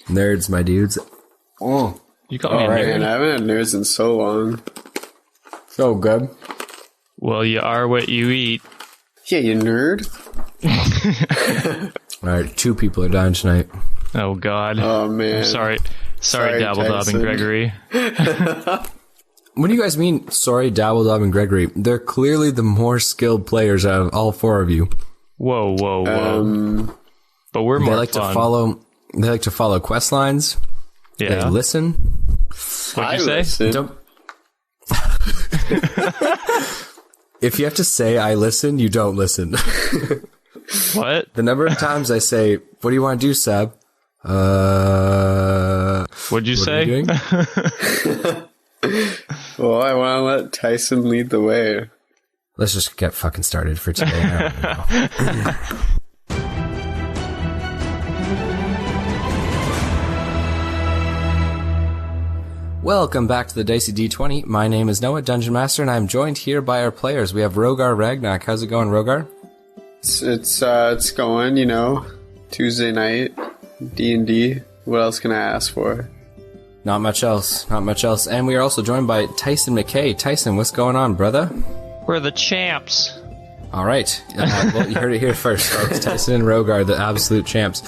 Nerds, my dudes. Oh, You call me a nerd? Man, I haven't had nerds in so long. so good. Well, you are what you eat. Yeah, you nerd. All right, 2 people are dying tonight. Oh, God. Oh, man. Sorry, Dabbledob and Tyson. Gregory. What do you guys mean, sorry, Dabbledob and Gregory? They're clearly the more skilled players out of all 4 of you. Whoa. But we're more They like to follow quest lines. Yeah. They listen. What'd you say? Listen. Don't. If you have to say I listen, you don't listen. What? The number of times I say, what do you want to do, Sab? What'd you What are say? you doing? Well, I want to let Tyson lead the way. Let's just get fucking started for today. I don't know. Welcome back to the Dicey D20. My name is Noah, Dungeon Master, and I'm joined here by our players. We have Rogar Ragnak. How's it going, Rogar? It's going, you know, Tuesday night, D&D. What else can I ask for? Not much else. Not much else. And we are also joined by Tyson McKay. Tyson, what's going on, brother? We're the champs. All right. Well, you heard it here first, folks. Tyson and Rogar, the absolute champs.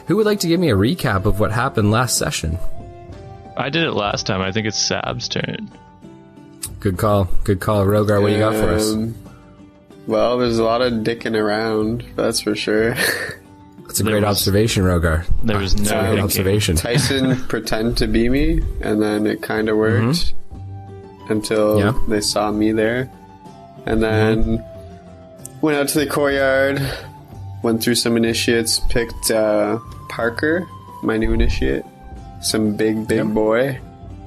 Who would like to give me a recap of what happened last session? I did it last time. I think it's Sab's turn. Good call. Good call. Rogar, what do you got for us? Well, there's a lot of dicking around, that's for sure. That's a great observation, Rogar. There was no That's a great thinking. observation. Tyson pretended to be me, and then it kind of worked until they saw me there. And then went out to the courtyard, went through some initiates, picked Parker, my new initiate, some big boy,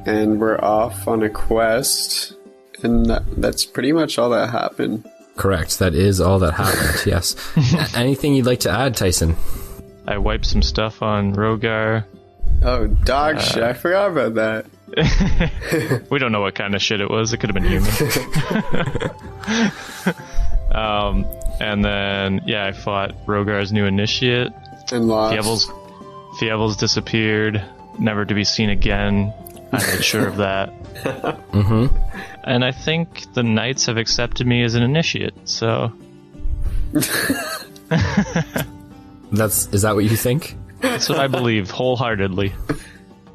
and we're off on a quest. And that's pretty much all that happened. Correct. That is all that happened, yes. Anything you'd like to add, Tyson? I wiped some stuff on Rogar. Oh, dog shit. I forgot about that. We don't know what kind of shit it was. It could have been human. And then, I fought Rogar's new initiate. And lost. Fievel's disappeared, never to be seen again. I made sure of that. And I think the knights have accepted me as an initiate, so... Is that what you think? That's what I believe, wholeheartedly.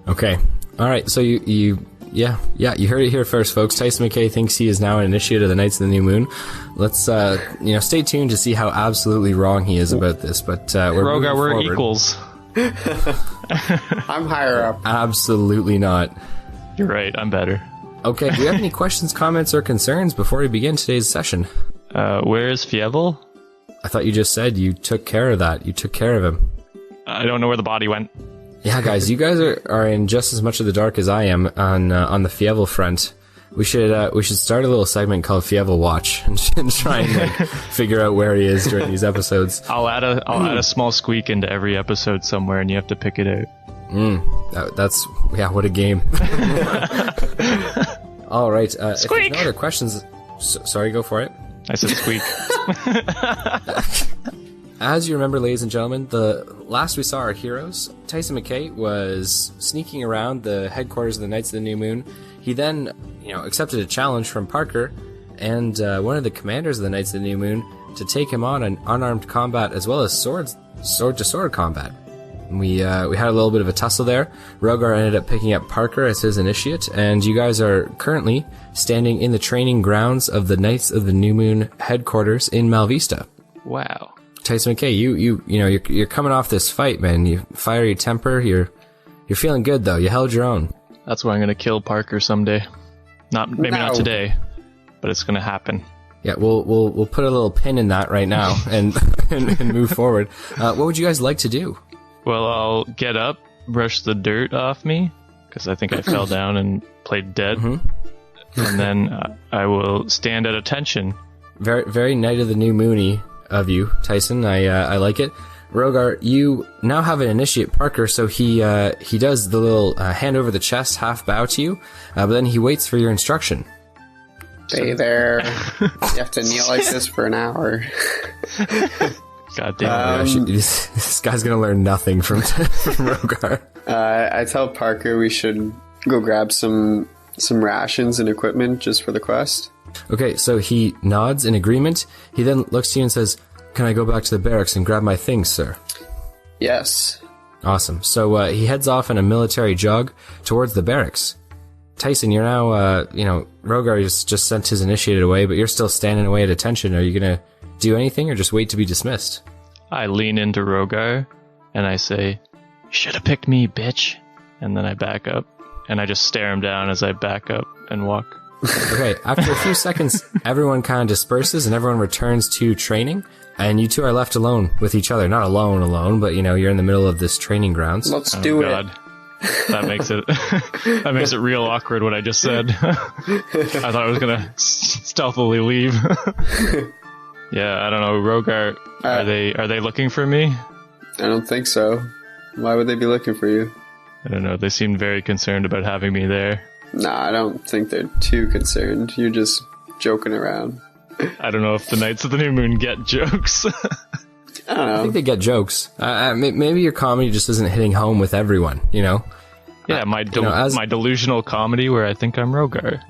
Okay. All right. So you heard it here first, folks. Tyson McKay thinks he is now an initiate of the Knights of the New Moon. Let's, stay tuned to see how absolutely wrong he is about this. But Rogar, we're forward. equals. I'm higher up. Absolutely not. You're right, I'm better. Okay. Do you have any questions, comments, or concerns before we begin today's session? Where is Fievel? I thought you just said you took care of that. You took care of him. I don't know where the body went. Yeah, guys, you guys are in just as much of the dark as I am on the Fievel front. We should start a little segment called Fievel Watch and try and figure out where he is during these episodes. I'll add a small squeak into every episode somewhere, and you have to pick it out. What a game. All right. If there's Squeak! no other questions, sorry, go for it. I said squeak. As you remember, ladies and gentlemen, the last we saw our heroes, Tyson McKay was sneaking around the headquarters of the Knights of the New Moon. He then, accepted a challenge from Parker and one of the commanders of the Knights of the New Moon to take him on an unarmed combat as well as sword-to-sword combat. We had a little bit of a tussle there. Rogar ended up picking up Parker as his initiate, and you guys are currently standing in the training grounds of the Knights of the New Moon headquarters in Malvista. Wow. Tyson McKay, you're coming off this fight, man. You fiery temper. You're feeling good though. You held your own. That's why I'm gonna kill Parker someday. Maybe not today, but it's gonna happen. Yeah, we'll put a little pin in that right now and move forward. What would you guys like to do? Well, I'll get up, brush the dirt off me, because I think I fell down and played dead. And then I will stand at attention. Very, very Knight of the New Moony of you, Tyson. I like it. Rogar, you now have an initiate Parker, so he does the little hand over the chest, half bow to you, but then he waits for your instruction. Stay there. You have to kneel like this for an hour. God damn it. This guy's gonna learn nothing from Rogar. I tell Parker we should go grab some rations and equipment just for the quest. Okay, so he nods in agreement. He then looks to you and says, "Can I go back to the barracks and grab my things, sir?" Yes. Awesome. So he heads off on a military jog towards the barracks. Tyson, you're now, Rogar just sent his initiated away, but you're still standing away at attention. Are you gonna do anything or just wait to be dismissed? I lean into Rogar and I say, "You should have picked me, bitch." And then I back up and I just stare him down as I back up and walk. Okay, after a few seconds, everyone kind of disperses and everyone returns to training, and you two are left alone with each other. Not alone, but you're in the middle of this training grounds. Let's do it. That makes it real awkward what I just said. I thought I was gonna stealthily leave. Yeah, I don't know, Rogar. Are they looking for me? I don't think so. Why would they be looking for you? I don't know. They seemed very concerned about having me there. Nah, I don't think they're too concerned. You're just joking around. I don't know if the Knights of the New Moon get jokes. I don't know. I think they get jokes. Maybe your comedy just isn't hitting home with everyone, Yeah, my delusional comedy where I think I'm Rogar,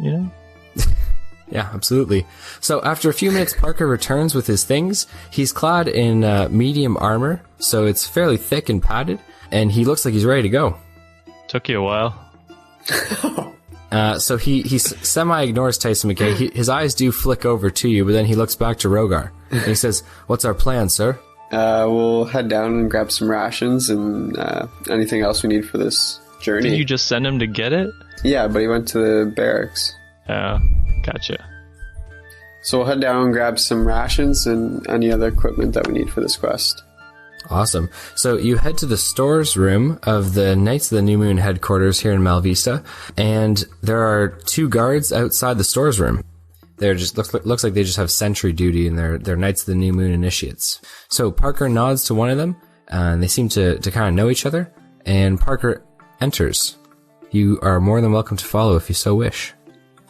Yeah, absolutely. So after a few minutes, Parker returns with his things. He's clad in medium armor, so it's fairly thick and padded, and he looks like he's ready to go. Took you a while. So he semi-ignores Tyson McKay. His eyes do flick over to you, but then he looks back to Rogar, and he says, "What's our plan, sir?" We'll head down and grab some rations and anything else we need for this journey. Did you just send him to get it? Yeah, but he went to the barracks. Oh, gotcha. So we'll head down and grab some rations and any other equipment that we need for this quest. Awesome. So you head to the stores room of the Knights of the New Moon headquarters here in Malvista, and there are 2 guards outside the stores room. They're just looks like they just have sentry duty, and they're Knights of the New Moon initiates. So Parker nods to one of them, and they seem to kind of know each other, and Parker enters. You are more than welcome to follow if you so wish.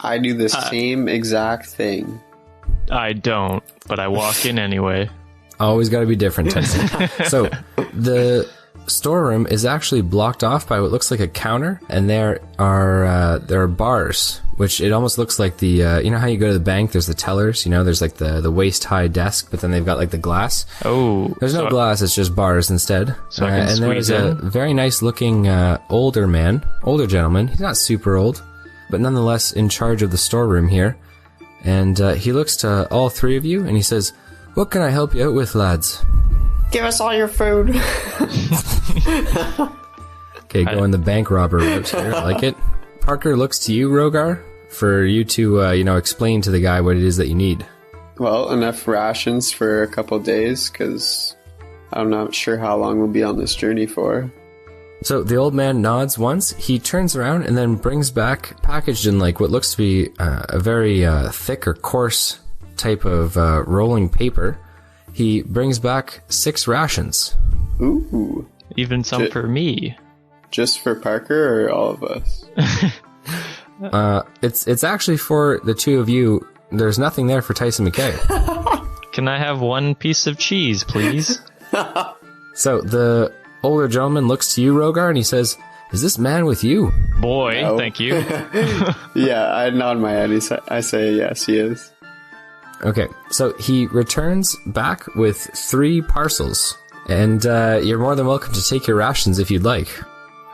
I do the same exact thing. I don't, but I walk in anyway. Always got to be different, Tyson. So the storeroom is actually blocked off by what looks like a counter, and there are bars, which it almost looks like the how you go to the bank, there's the tellers, there's like the waist high desk, but then they've got like the glass. Oh, there's no glass, it's just bars instead. So I can and there's a very nice looking older gentleman. He's not super old, but nonetheless in charge of the storeroom here, and he looks to all 3 of you and he says, "What can I help you out with, lads?" Give us all your food. Okay, going the bank robber route here. I like it. Parker looks to you, Rogar, for you to, explain to the guy what it is that you need. Well, enough rations for a couple days, because I'm not sure how long we'll be on this journey for. So the old man nods once, he turns around and then brings back, packaged in like what looks to be a very thick or coarse type of rolling paper, he brings back 6 rations. Ooh. Even some for me. Just for Parker or all of us? It's actually for the 2 of you. There's nothing there for Tyson McKay. Can I have 1 piece of cheese, please? So the older gentleman looks to you, Rogar, and he says, "Is this man with you?" Boy, no. Thank you. Yeah, I nod my head. I say yes, he is. Okay, so he returns back with 3 parcels, and you're more than welcome to take your rations if you'd like.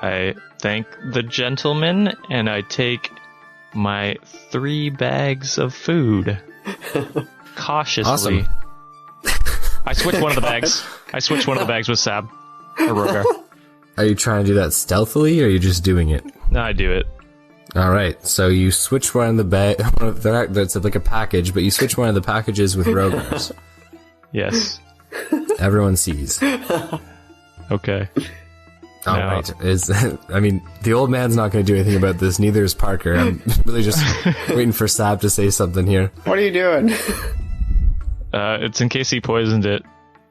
I thank the gentleman, and I take my 3 bags of food. Cautiously. Awesome. I switch one of the bags. I switch one of the bags with Sab. Or Rogar. Are you trying to do that stealthily, or are you just doing it? No, I do it. Alright, so you switch one of the that's like a package, but you switch one of the packages with Rogar's. Yes. Everyone sees. Okay. Alright. The old man's not going to do anything about this, neither is Parker. I'm really just waiting for Sab to say something here. What are you doing? It's in case he poisoned it.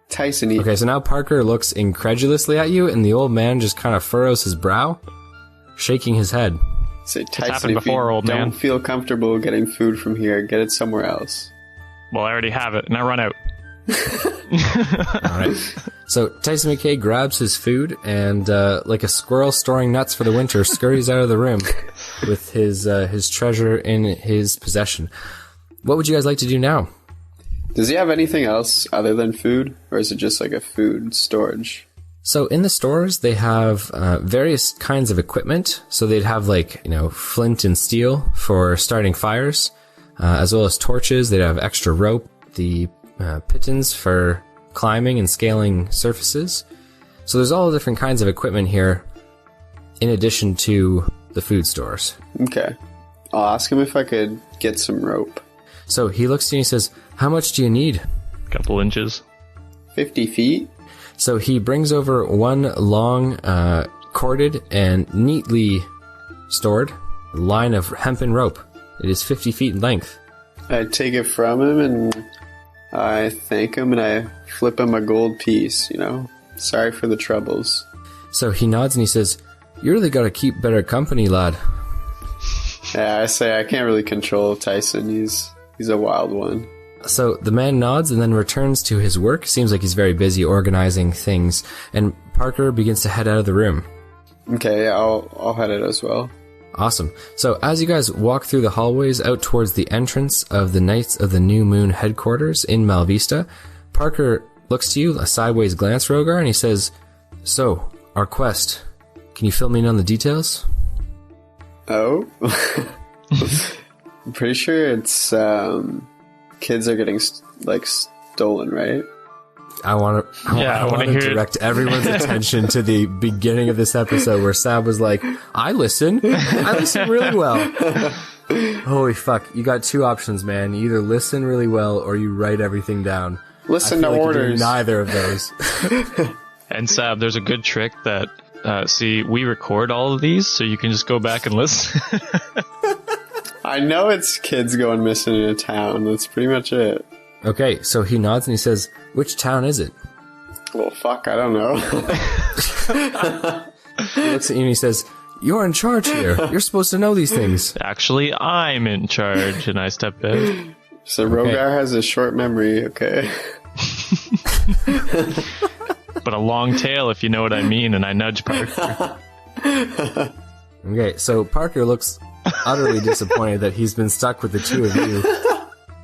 Tyson. Okay, so now Parker looks incredulously at you, and the old man just kind of furrows his brow, shaking his head. Say, Tyson, it's happened before, old man. Don't feel comfortable getting food from here. Get it somewhere else. Well, I already have it, and I run out. All right. So Tyson McKay grabs his food and, like a squirrel storing nuts for the winter, scurries out of the room with his treasure in his possession. What would you guys like to do now? Does he have anything else other than food, or is it just like a food storage? So in the stores, they have various kinds of equipment. So they'd have flint and steel for starting fires, as well as torches. They'd have extra rope, the pitons for climbing and scaling surfaces. So there's all different kinds of equipment here, in addition to the food stores. Okay. I'll ask him if I could get some rope. So he looks to you and he says, how much do you need? Couple inches. 50 feet? So he brings over one long, corded and neatly stored line of hempen rope. It is 50 feet in length. I take it from him and I thank him and I flip him a gold piece, Sorry for the troubles. So he nods and he says, you really gotta keep better company, lad. Yeah, I say I can't really control Tyson. He's a wild one. So the man nods and then returns to his work. Seems like he's very busy organizing things. And Parker begins to head out of the room. Okay, yeah, I'll head it as well. Awesome. So as you guys walk through the hallways out towards the entrance of the Knights of the New Moon headquarters in Malvista, Parker looks to you, a sideways glance, Rogar, and he says, so, our quest. Can you fill me in on the details? Oh? I'm pretty sure it's, kids are getting, stolen, right? I want to direct everyone's attention to the beginning of this episode where Sab was like, I listen really well. Holy fuck. You got two options, man. You either listen really well or you write everything down. Listen to orders. Neither of those. And Sab, there's a good trick that, we record all of these, so you can just go back and listen. I know it's kids going missing in a town. That's pretty much it. Okay, so he nods and he says, which town is it? Well, fuck, I don't know. He looks at you and he says, you're in charge here. You're supposed to know these things. Actually, I'm in charge, and I step in. So Rogar has a short memory, okay? But a long tail, if you know what I mean, and I nudge Parker. Okay, so Parker looks utterly disappointed that he's been stuck with the two of you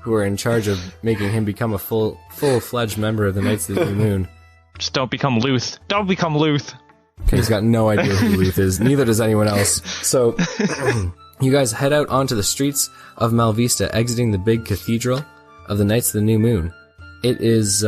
who are in charge of making him become a full-fledged member of the Knights of the New Moon. Just don't become Luth. Don't become Luth. Okay, he's got no idea who Luth is. Neither does anyone else. So, you guys head out onto the streets of Malvista, exiting the big cathedral of the Knights of the New Moon. It is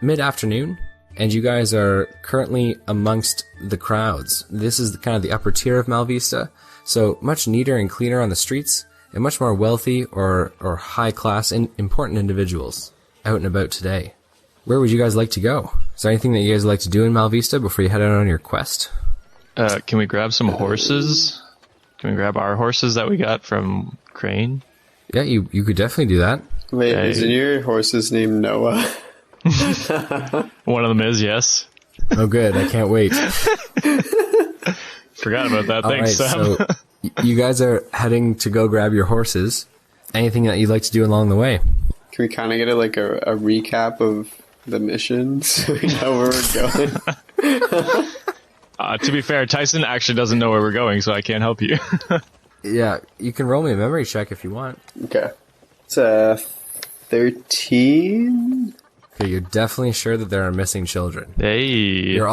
mid-afternoon, and you guys are currently amongst the crowds. This is kind of the upper tier of Malvista, so much neater and cleaner on the streets, and much more wealthy or high-class and important individuals out and about today. Where would you guys like to go? Is there anything that you guys would like to do in Malvista before you head out on your quest? Can we grab some horses? Can we grab our horses that we got from Crane? Yeah, you could definitely do that. Wait, isn't your horse's name Noah? One of them is, yes. Oh, good. I can't wait. Forgot about that. Thanks, right, Sam. So you guys are heading to go grab your horses. Anything that you'd like to do along the way? Can we kind of get a recap of the missions so we know where we're going? To be fair, Tyson actually doesn't know where we're going, so I can't help you. Yeah, you can roll me a memory check if you want. Okay. It's 13. Okay, you're definitely sure that there are missing children. Hey. You're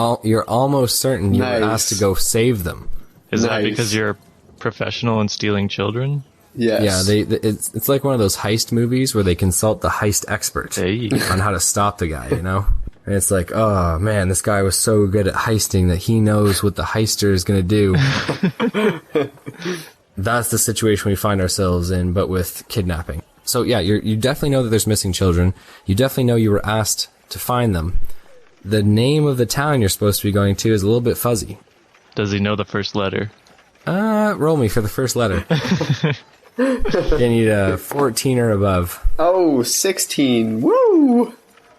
almost certain you were asked to go save them. Is that because you're professional in stealing children? Yes. Yeah, it's like one of those heist movies where they consult the heist expert on how to stop the guy, you know? And it's like, oh man, this guy was so good at heisting that he knows what the heister is going to do. That's the situation we find ourselves in, but with kidnapping. So yeah, you definitely know that there's missing children. You definitely know you were asked to find them. The name of the town you're supposed to be going to is a little bit fuzzy. Does he know the first letter? Roll me for the first letter. You need a 14 or above. Oh, 16. Woo!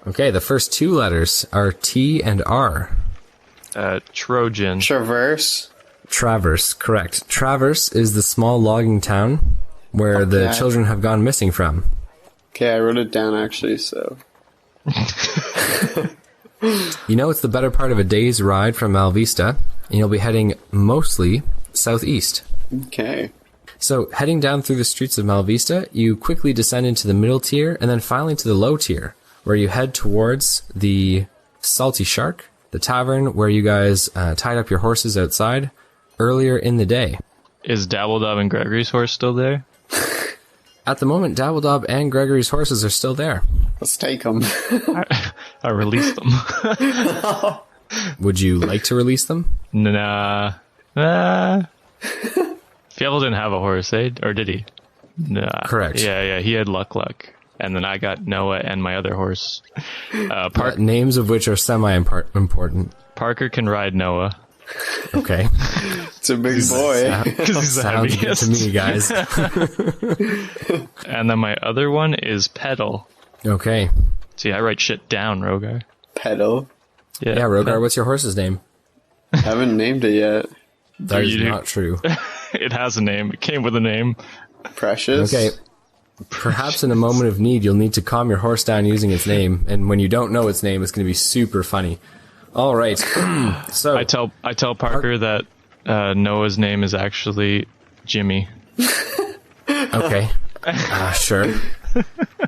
Okay, the first two letters are T and R. Trojan. Traverse. Traverse, correct. Traverse is the small logging town where the children have gone missing from. Okay, I wrote it down actually, so. You know, it's the better part of a day's ride from Malvista, and you'll be heading mostly southeast. Okay. So, heading down through the streets of Malvista, you quickly descend into the middle tier, and then finally to the low tier, where you head towards the Salty Shark, the tavern where you guys tied up your horses outside earlier in the day. Is Dabbledob and Gregory's horse still there? At the moment, Dabbledob and Gregory's horses are still there. Let's take them. I released them. Would you like to release them? Nah. Fievel didn't have a horse, eh? Or did he? Nah. Correct. Yeah, he had Luck. And then I got Noah and my other horse. Names of which are semi-important. Parker can ride Noah. Okay. It's a big boy. Because he's the Sounds good heaviest. to me, guys. And then my other one is Pedal. Okay. See, I write shit down, Rogar. Pedal. Yeah, Rogar, what's your horse's name? Haven't named it yet. That is You do. not true. It has a name. It came with a name. Precious. Okay. Perhaps in a moment of need, you'll need to calm your horse down using its name, and when you don't know its name, it's going to be super funny. All right. So I tell Parker that Noah's name is actually Jimmy. okay, sure.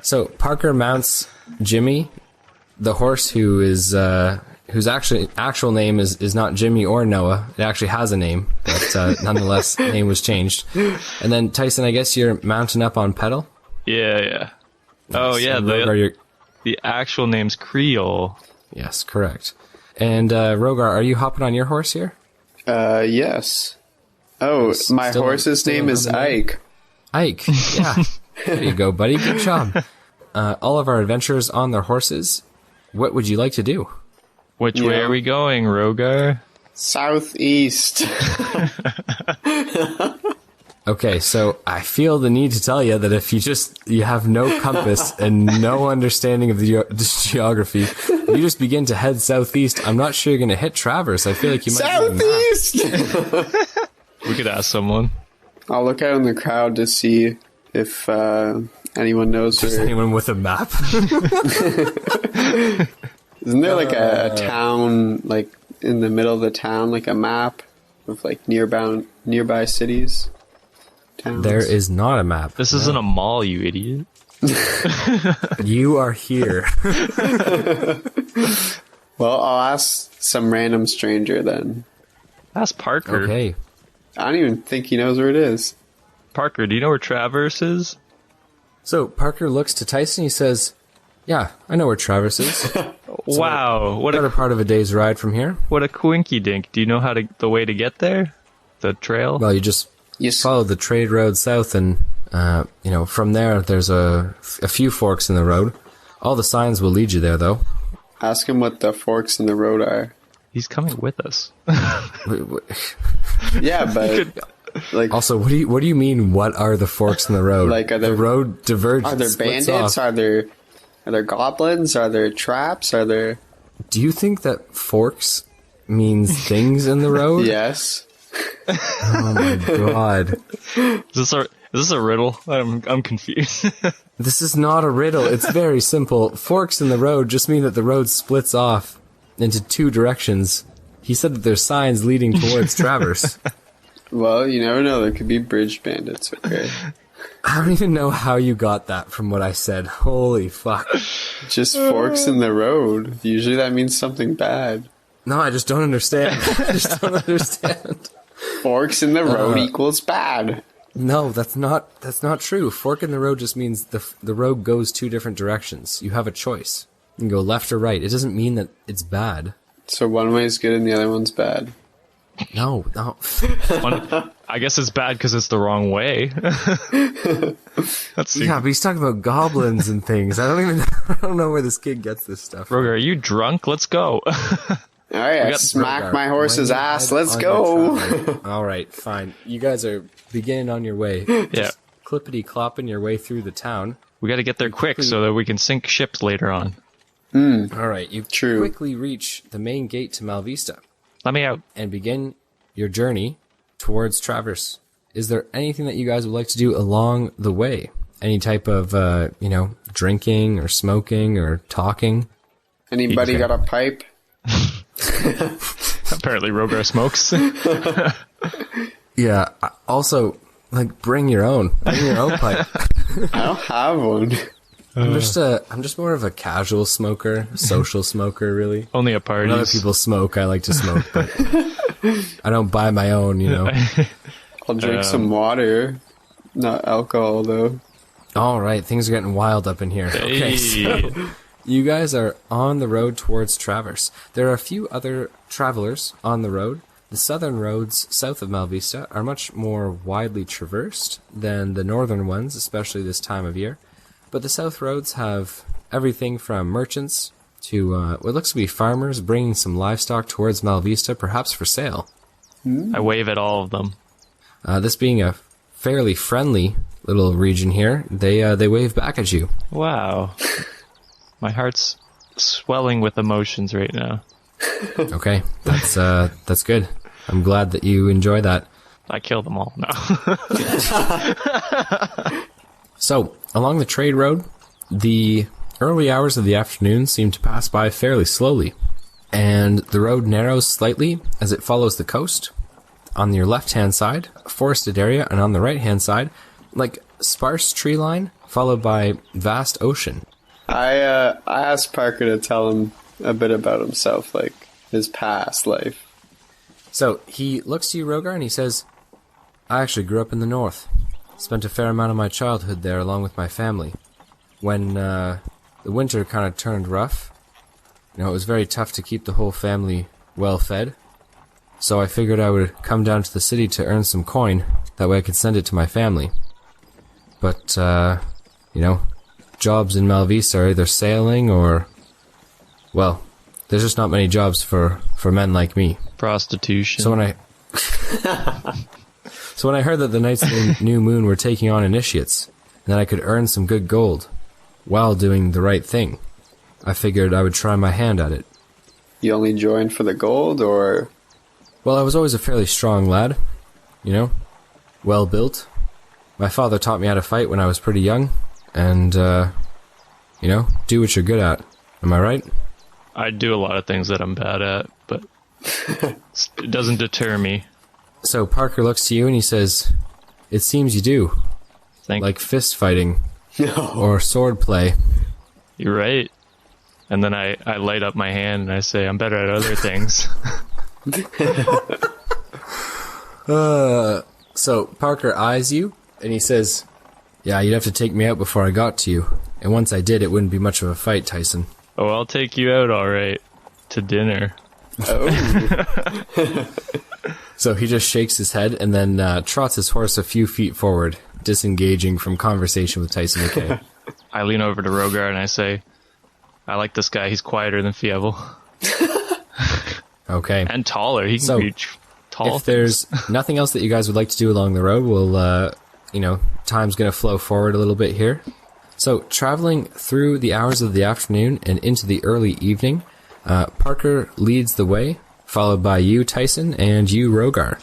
So Parker mounts Jimmy, the horse whose actual name is not Jimmy or Noah. It actually has a name, but nonetheless, name was changed. And then Tyson, I guess you're mounting up on Pedal. Yeah. Oh yeah, And Rogar, the actual name's Creole. yes, correct. And Rogar, are you hopping on your horse here? Yes. Oh, my Still- horse's still name is have a name? Ike. Ike. Yeah. There you go, buddy. Good job. All of our adventurers on their horses. What would you like to do? Which way are we going, Rogar? Southeast. Okay, so I feel the need to tell you that if you have no compass and no understanding of the geography, if you just begin to head southeast, I'm not sure you're going to hit Traverse. I feel like you might need a map. Southeast! We could ask someone. I'll look out in the crowd to see if anyone knows Is where... anyone with a map? Isn't there like a town, like in the middle of the town, like a map of like nearby cities? Towns? There is not a map. This isn't a mall, you idiot. You are here. Well, I'll ask some random stranger then. Ask Parker. Okay. I don't even think he knows where it is. Parker, do you know where Traverse is? So Parker looks to Tyson. He says, "Yeah, I know where Traverse is. Wow, what Better a part of a day's ride from here. coinky dink. Do you know the way to get there? The trail? Well, you just Yes. follow the trade road south, and from there there's a few forks in the road. All the signs will lead you there, though. Ask him what the forks in the road are. He's coming with us. Yeah, but like, Also, what do you mean? What are the forks in the road? Like, are there- the road diverges? are there bandits? Are there goblins? Are there traps? Are there? Do you think that forks means things in the road? Yes. Oh my god. Is this a riddle? I'm confused. This is not a riddle. It's very simple. Forks in the road just mean that the road splits off into two directions. He said that there's signs leading towards Traverse. Well, you never know. There could be bridge bandits. Okay. I don't even know how you got that from what I said. Holy fuck. Just forks in the road. Usually that means something bad. No, I just don't understand. I just don't understand. Forks in the road equals bad. No, that's not true. Fork in the road just means the road goes two different directions. You have a choice. You can go left or right. It doesn't mean that it's bad. So one way is good and the other one's bad. No. I guess it's bad because it's the wrong way. Let's see. Yeah, but he's talking about goblins and things. I don't know where this kid gets this stuff. Rogar, are you drunk? Let's go. All right, I got smack Rogar, my horse's when you ass. head Let's on go. your travel- All right, fine. You guys are beginning on your way. Yeah. Just clippity-clopping your way through the town. We got to get there quick so that we can sink ships later on. All right, you True. quickly reach the main gate to Malvista Let me out. and begin your journey towards Traverse. Is there anything that you guys would like to do along the way? any type of, drinking or smoking or talking? Anybody got a pipe? Apparently Rogar smokes. Yeah. Also, bring your own pipe. I don't have one. I'm just more of a casual smoker, social smoker, really. Only at parties. When other people smoke, I like to smoke, but I don't buy my own, I'll drink some water. Not alcohol, though. All right, things are getting wild up in here. Okay, so you guys are on the road towards Traverse. There are a few other travelers on the road. The southern roads south of Malvista are much more widely traversed than the northern ones, especially this time of year. But the south roads have everything from merchants to what looks to be farmers bringing some livestock towards Malvista, perhaps for sale. I wave at all of them. This being a fairly friendly little region here, they wave back at you. Wow. My heart's swelling with emotions right now. Okay, that's good. I'm glad that you enjoy that. I killed them all. No. So, along the trade road, the early hours of the afternoon seem to pass by fairly slowly, and the road narrows slightly as it follows the coast. On your left-hand side, a forested area, and on the right-hand side, sparse tree line, followed by vast ocean. I asked Parker to tell him a bit about himself, his past life. So, he looks to you, Rogar, and he says, I actually grew up in the north. Spent a fair amount of my childhood there along with my family. When the winter kind of turned rough, it was very tough to keep the whole family well fed. So I figured I would come down to the city to earn some coin. That way I could send it to my family. But, jobs in Malvista are either sailing or... Well, there's just not many jobs for men like me. Prostitution. So when I heard that the Knights of the New Moon were taking on initiates, and that I could earn some good gold while doing the right thing, I figured I would try my hand at it. You only joined for the gold, or...? Well, I was always a fairly strong lad, well built. My father taught me how to fight when I was pretty young, and, do what you're good at. Am I right? I do a lot of things that I'm bad at, but it doesn't deter me. So Parker looks to you and he says, it seems you do. Like fist fighting. Or sword play. You're right. And then I light up my hand and I say, I'm better at other things. So Parker eyes you and he says, yeah, you'd have to take me out before I got to you. And once I did, it wouldn't be much of a fight, Tyson. Oh, I'll take you out, all right. To dinner. Oh. So he just shakes his head and then trots his horse a few feet forward, disengaging from conversation with Tyson McKay. I lean over to Rogar and I say, I like this guy. He's quieter than Fievel. Okay. And taller. He can reach tall. If there's nothing else that you guys would like to do along the road, we'll, time's going to flow forward a little bit here. So traveling through the hours of the afternoon and into the early evening, Parker leads the way, followed by you, Tyson, and you, Rogar.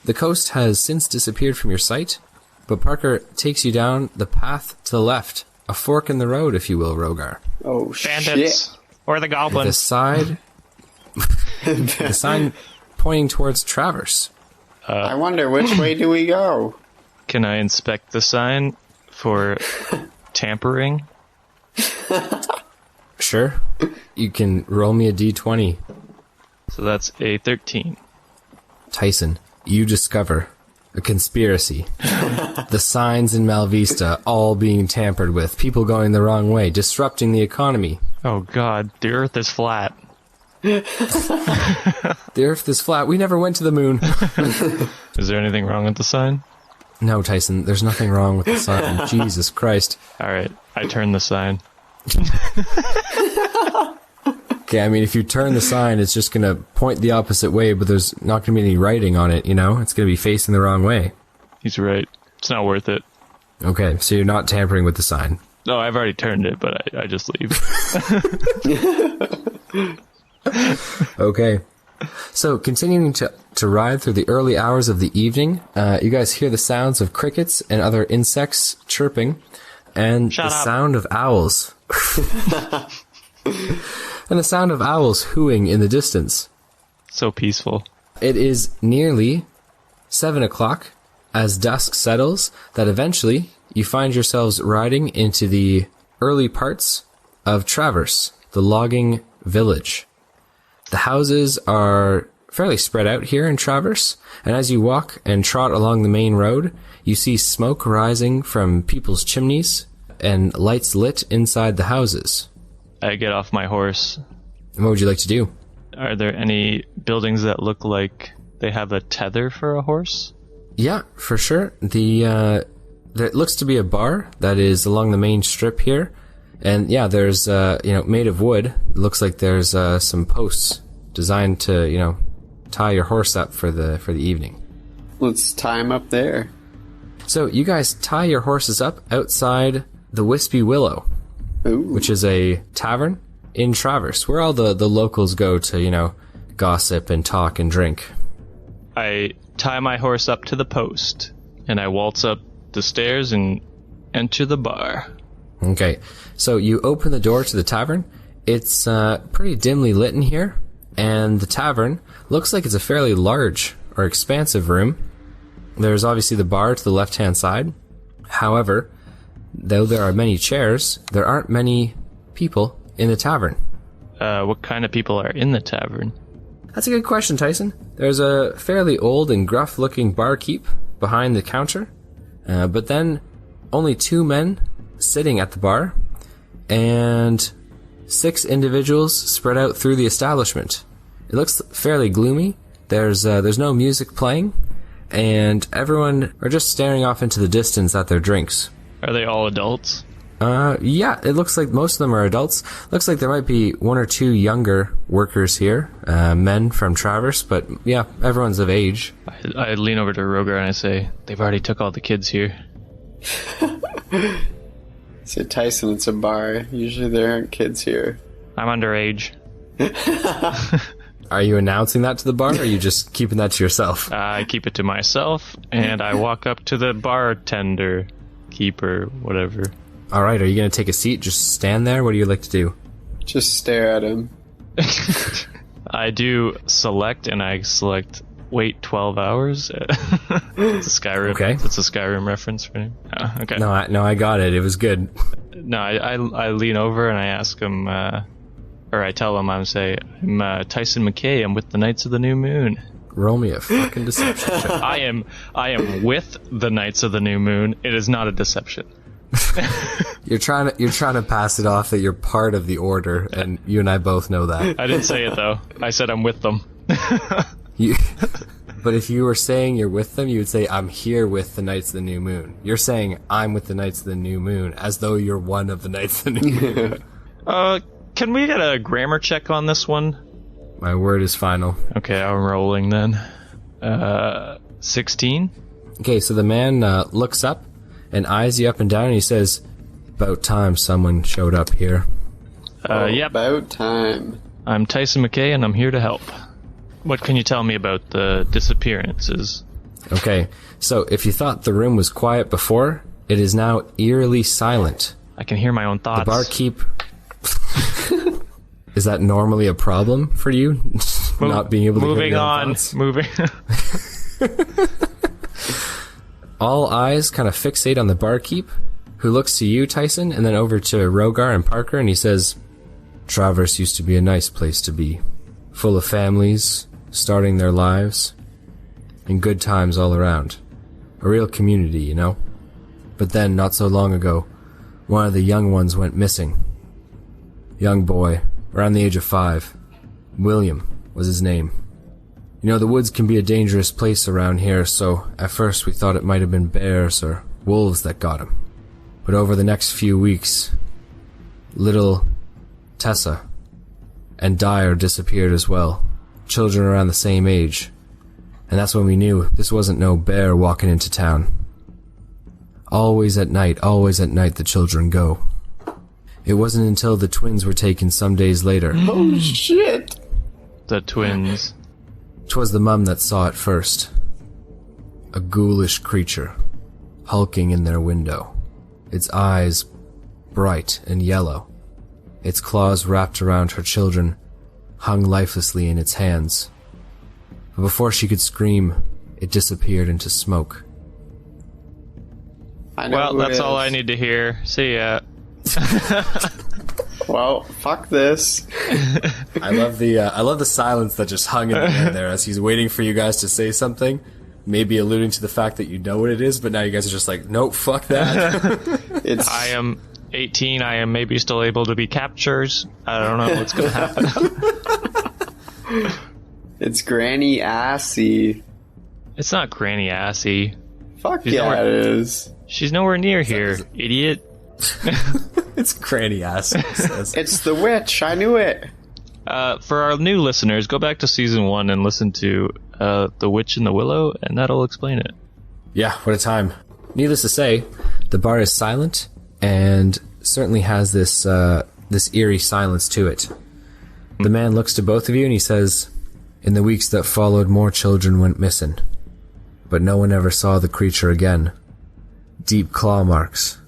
The coast has since disappeared from your sight, but Parker takes you down the path to the left, a fork in the road, if you will, Rogar. Oh, Bandits. shit. Or the goblin. The sign pointing towards Traverse. I wonder, which way do we go? Can I inspect the sign for tampering? Sure. You can roll me a D20. So that's a 13. Tyson, you discover a conspiracy. The signs in Malvista all being tampered with, people going the wrong way, disrupting the economy. Oh god, the earth is flat. The earth is flat. We never went to the moon. Is there anything wrong with the sign? No, Tyson, there's nothing wrong with the sign. Jesus Christ. Alright, I turn the sign. Okay, I mean, if you turn the sign, it's just going to point the opposite way, but there's not going to be any writing on it, It's going to be facing the wrong way. He's right. It's not worth it. Okay, so you're not tampering with the sign. No, I've already turned it, but I just leave. Okay. So, continuing to ride through the early hours of the evening, you guys hear the sounds of crickets and other insects chirping. and Shut the up. sound of owls. And the sound of owls hooing in the distance. So peaceful. It is nearly 7 o'clock as dusk settles that eventually you find yourselves riding into the early parts of Traverse, the logging village. The houses are fairly spread out here in Traverse, and as you walk and trot along the main road, you see smoke rising from people's chimneys and lights lit inside the houses. I get off my horse. And what would you like to do? Are there any buildings that look like they have a tether for a horse? Yeah, for sure. There looks to be a bar that is along the main strip here. And yeah, there's, made of wood. It looks like there's some posts designed to, tie your horse up for the evening. Let's tie him up there. So you guys tie your horses up outside the Wispy Willow, Ooh. which is a tavern in Traverse, where all the locals go to, gossip and talk and drink. I tie my horse up to the post, and I waltz up the stairs and enter the bar. Okay, so you open the door to the tavern. It's pretty dimly lit in here, and the tavern looks like it's a fairly large or expansive room. There's obviously the bar to the left-hand side. However, though there are many chairs, there aren't many people in the tavern. What kind of people are in the tavern? That's a good question, Tyson. There's a fairly old and gruff-looking barkeep behind the counter, but then only 2 men sitting at the bar, and 6 individuals spread out through the establishment. It looks fairly gloomy. There's no music playing, and everyone are just staring off into the distance at their drinks. Are they all adults? Yeah, it looks like most of them are adults. Looks like there might be 1 or 2 younger workers here, men from Traverse, but yeah, everyone's of age. I lean over to Rogar and I say, they've already took all the kids here. Say, Tyson, it's a bar. Usually there aren't kids here. I'm underage. Are you announcing that to the bar, or are you just keeping that to yourself? I keep it to myself, and I walk up to the bartender, keeper, whatever. All right, are you going to take a seat, just stand there? What do you like to do? Just stare at him. I do select, and I select wait 12 hours. It's a Skyrim. Okay. It's a Skyrim reference for me. Oh, okay. No, I got it. It was good. No, I lean over and I ask him, or I tell him, I'm Tyson McKay. I'm with the Knights of the New Moon. Roll me a fucking deception check. I am with the Knights of the New Moon. It is not a deception. You're trying to pass it off that you're part of the order, and you and I both know that. I didn't say it though. I said I'm with them. But if you were saying you're with them, you would say, I'm here with the Knights of the New Moon. You're saying, I'm with the Knights of the New Moon, as though you're one of the Knights of the New Moon. Can we get a grammar check on this one? My word is final. Okay, I'm rolling then. 16? Okay, so the man looks up and eyes you up and down, and he says, about time someone showed up here. Yep. About time. I'm Tyson McKay, and I'm here to help. What can you tell me about the disappearances? Okay, so if you thought the room was quiet before, it is now eerily silent. I can hear my own thoughts. The barkeep... Is that normally a problem for you? Not being able to hear your own thoughts? Moving. All eyes kind of fixate on the barkeep, who looks to you, Tyson, and then over to Rogar and Parker, and he says, Traverse used to be a nice place to be. Full of families, starting their lives, and good times all around. A real community, you know? But then, not so long ago, one of the young ones went missing. Young boy, around the age of 5. William was his name. You know, the woods can be a dangerous place around here, so at first we thought it might have been bears or wolves that got him. But over the next few weeks, little Tessa and Dyer disappeared as well. Children around the same age. And that's when we knew this wasn't no bear walking into town. Always at night the children go. It wasn't until the twins were taken some days later. Oh shit! The twins. 'Twas the mum that saw it first. A ghoulish creature, hulking in their window. its eyes bright and yellow. Its claws wrapped around her children hung lifelessly in its hands. But before she could scream, it disappeared into smoke. Well, that's all I need to hear. See ya. Well, fuck this. I love the silence that just hung in the air there as he's waiting for you guys to say something, maybe alluding to the fact that you know what it is, but now you guys are just like, nope, fuck that. I am 18. I am maybe still able to be captures. I don't know what's going to happen. It's Granny Assy. It's not Granny Assy. Fuck yeah, it is. She's nowhere near here, idiot. It's Granny Assy. It's the witch. I knew it. For our new listeners, go back to season 1 and listen to The Witch in the Willow, and that'll explain it. Yeah, what a time. Needless to say, the bar is silent and certainly has this eerie silence to it. The man looks to both of you and he says, "In the weeks that followed, more children went missing, but no one ever saw the creature again. Deep claw marks.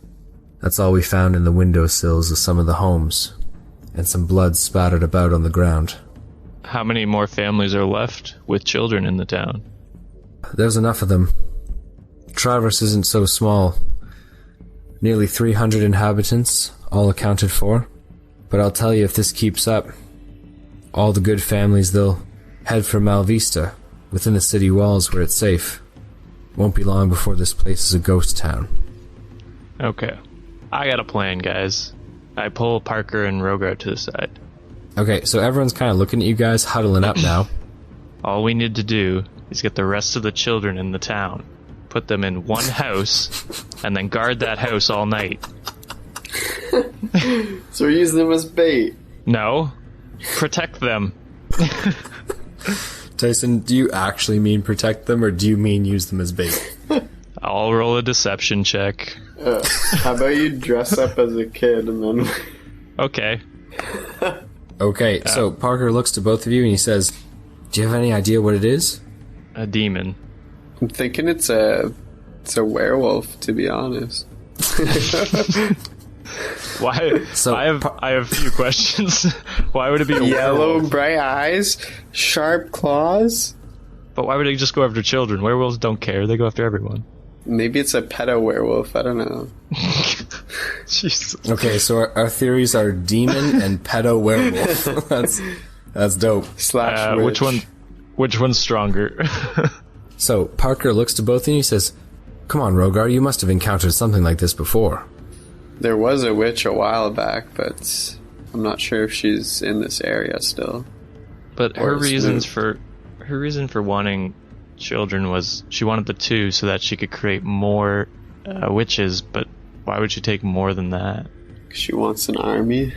That's all we found in the windowsills of some of the homes, and some blood spattered about on the ground." How many more families are left with children in the town? There's enough of them. Traverse isn't so small. Nearly 300 inhabitants, all accounted for. But I'll tell you, if this keeps up, all the good families, they'll head for Malvista, within the city walls where it's safe. Won't be long before this place is a ghost town. Okay. I got a plan, guys. I pull Parker and Rogar to the side. Okay, so everyone's kind of looking at you guys, huddling up now. All we need to do is get the rest of the children in the town, put them in one house, and then guard that house all night. So we're using them as bait. No. Protect them. Tyson, do you actually mean protect them, or do you mean use them as bait? I'll roll a deception check. How about you dress up as a kid and then... Okay. Okay, so Parker looks to both of you and he says, "Do you have any idea what it is?" A demon. I'm thinking it's a werewolf, to be honest. Why? So I have a few questions. Why would it be a Yellow, werewolf? bright eyes, sharp claws. But why would they just go after children? Werewolves don't care. They go after everyone. Maybe it's a pedo werewolf. I don't know. Jesus. Okay, so our theories are demon and pedo werewolf. That's dope. Slash witch. Which one's stronger? So Parker looks to both of you and he says, "Come on, Rogar, you must have encountered something like this before." There was a witch a while back, but I'm not sure if she's in this area still. But her reason for wanting children was she wanted the 2 so that she could create more witches. But why would she take more than that? She wants an army.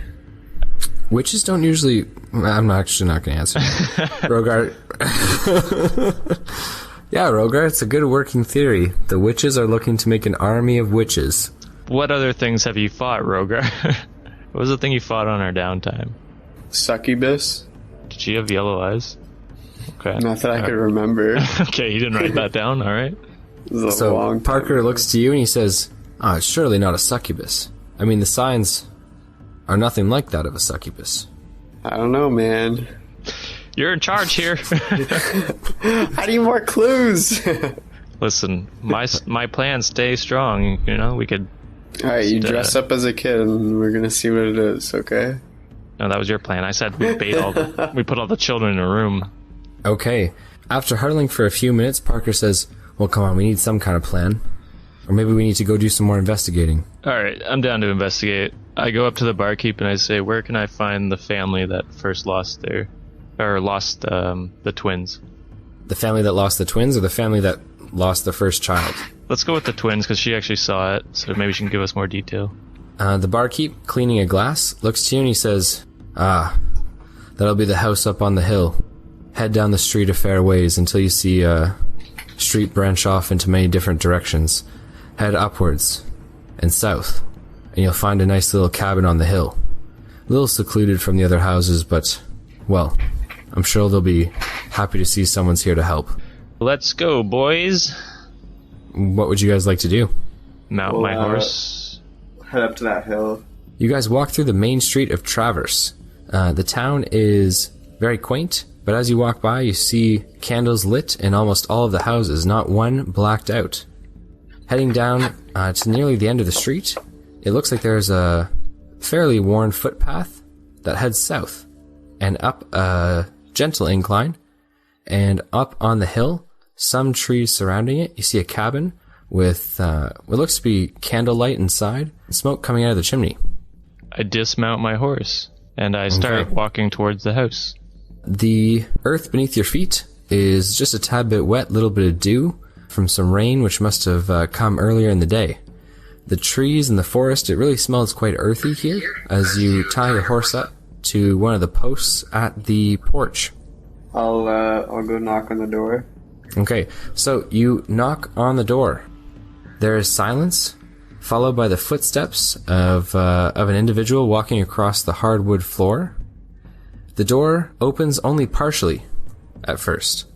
Witches don't usually... I'm actually not going to answer. Rogar... Yeah, Rogar, it's a good working theory. The witches are looking to make an army of witches. What other things have you fought, Rogar? What was the thing you fought on our downtime? Succubus. Did she have yellow eyes? Okay. Not that I could remember. Okay, you didn't write that down, alright. So Parker looks to you and he says, "Oh, it's surely not a succubus. I mean, the signs are nothing like that of a succubus." I don't know, man. You're in charge here. I need more clues. Listen, my plans stay strong. You know, we could... Alright, you dress up as a kid and we're gonna see what it is, okay? No, that was your plan. I said we put all the children in a room. Okay. After huddling for a few minutes, Parker says, "Well, come on, we need some kind of plan. Or maybe we need to go do some more investigating." Alright, I'm down to investigate. I go up to the barkeep and I say, "Where can I find the family that first lost the twins?" The family that lost the twins, or the family that lost the first child? Let's go with the twins, because she actually saw it, so maybe she can give us more detail. The barkeep, cleaning a glass, looks to you and he says, "That'll be the house up on the hill. Head down the street a fair ways until you see a street branch off into many different directions. Head upwards and south, and you'll find a nice little cabin on the hill. A little secluded from the other houses, but, well, I'm sure they'll be happy to see someone's here to help." Let's go, boys. What would you guys like to do? Mount my horse. head up to that hill. You guys walk through the main street of Traverse. The town is very quaint, but as you walk by, you see candles lit in almost all of the houses, not one blacked out. Heading down to nearly the end of the street, it looks like there's a fairly worn footpath that heads south and up a gentle incline, and up on the hill, some trees surrounding it. You see a cabin with what looks to be candlelight inside, and smoke coming out of the chimney. I dismount my horse, and I start walking towards the house. The earth beneath your feet is just a tad bit wet, little bit of dew from some rain which must have come earlier in the day. The trees and the forest, it really smells quite earthy here as you tie your horse up to one of the posts at the porch. I'll go knock on the door. Okay, so you knock on the door. There is silence, followed by the footsteps of an individual walking across the hardwood floor. The door opens only partially at first,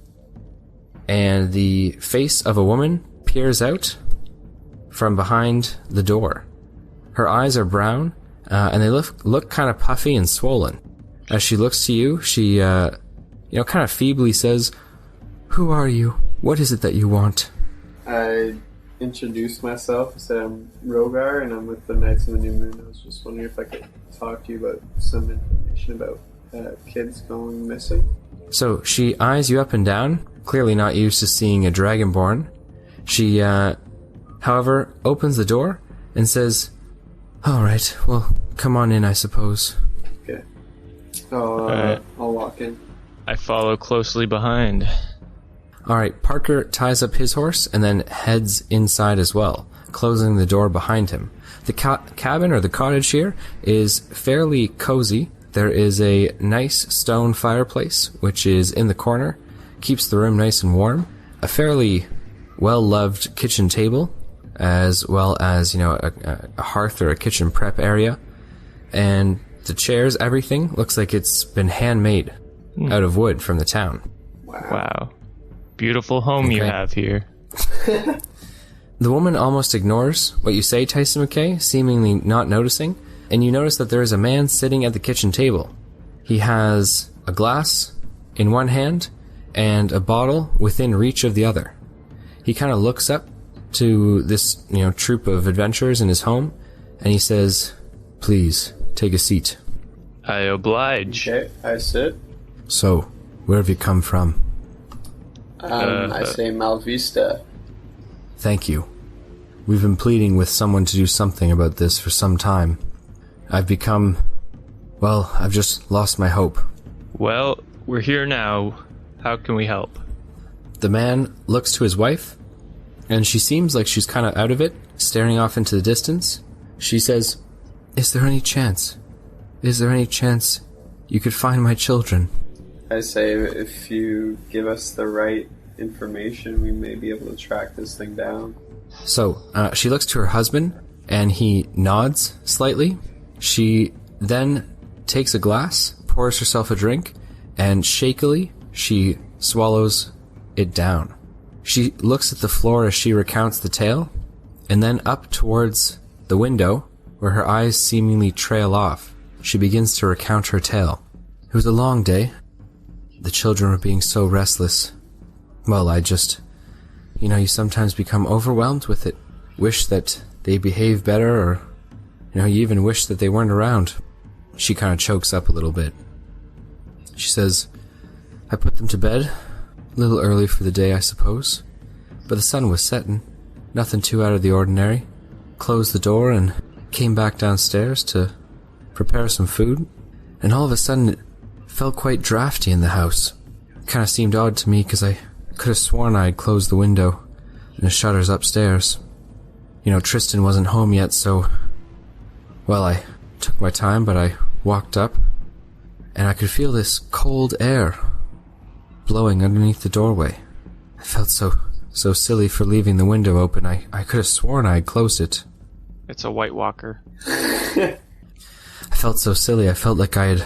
and the face of a woman peers out from behind the door. Her eyes are brown, and they look kind of puffy and swollen. As she looks to you, she, kind of feebly says, "Who are you? What is it that you want?" I introduce myself. I said I'm Rogar, and I'm with the Knights of the New Moon. I was just wondering if I could talk to you about some information about kids going missing. So she eyes you up and down, clearly not used to seeing a dragonborn. She, however, opens the door and says, "All right, well, come on in, I suppose." Okay. I'll walk in. I follow closely behind. All right, Parker ties up his horse and then heads inside as well, closing the door behind him. The cabin or the cottage here is fairly cozy. There is a nice stone fireplace, which is in the corner, keeps the room nice and warm. A fairly well-loved kitchen table, as well as, a hearth or a kitchen prep area. And the chairs, everything, looks like it's been handmade out of wood from the town. Wow. Beautiful home you have here. The woman almost ignores what you say, Tyson McKay, seemingly not noticing, and you notice that there is a man sitting at the kitchen table. He has a glass in one hand and a bottle within reach of the other. He kind of looks up to this, troop of adventurers in his home, and he says, "Please, take a seat." I oblige. Okay, I sit. "So, where have you come from?" I say Malvista. "Thank you. We've been pleading with someone to do something about this for some time. I've just lost my hope." Well, we're here now. How can we help? The man looks to his wife, and she seems like she's kind of out of it, staring off into the distance. She says, "Is there any chance you could find my children?" I say if you give us the right information, we may be able to track this thing down. So, she looks to her husband, and he nods slightly. She then takes a glass, pours herself a drink, and shakily, she swallows it down. She looks at the floor as she recounts the tale, and then up towards the window, where her eyes seemingly trail off. She begins to recount her tale. "It was a long day. The children were being so restless. Well, you sometimes become overwhelmed with it. Wish that they behave better, or, you even wish that they weren't around." She kind of chokes up a little bit. She says, "I put them to bed, a little early for the day, I suppose. But the sun was setting, nothing too out of the ordinary. Closed the door and came back downstairs to prepare some food, and all of a sudden it felt quite drafty in the house. It kind of seemed odd to me because I could have sworn I had closed the window and the shutters upstairs. Tristan wasn't home yet, so, I took my time, but I walked up, and I could feel this cold air blowing underneath the doorway. I felt so silly for leaving the window open. I could have sworn I had closed it." It's a White Walker. "I felt so silly. I felt like I had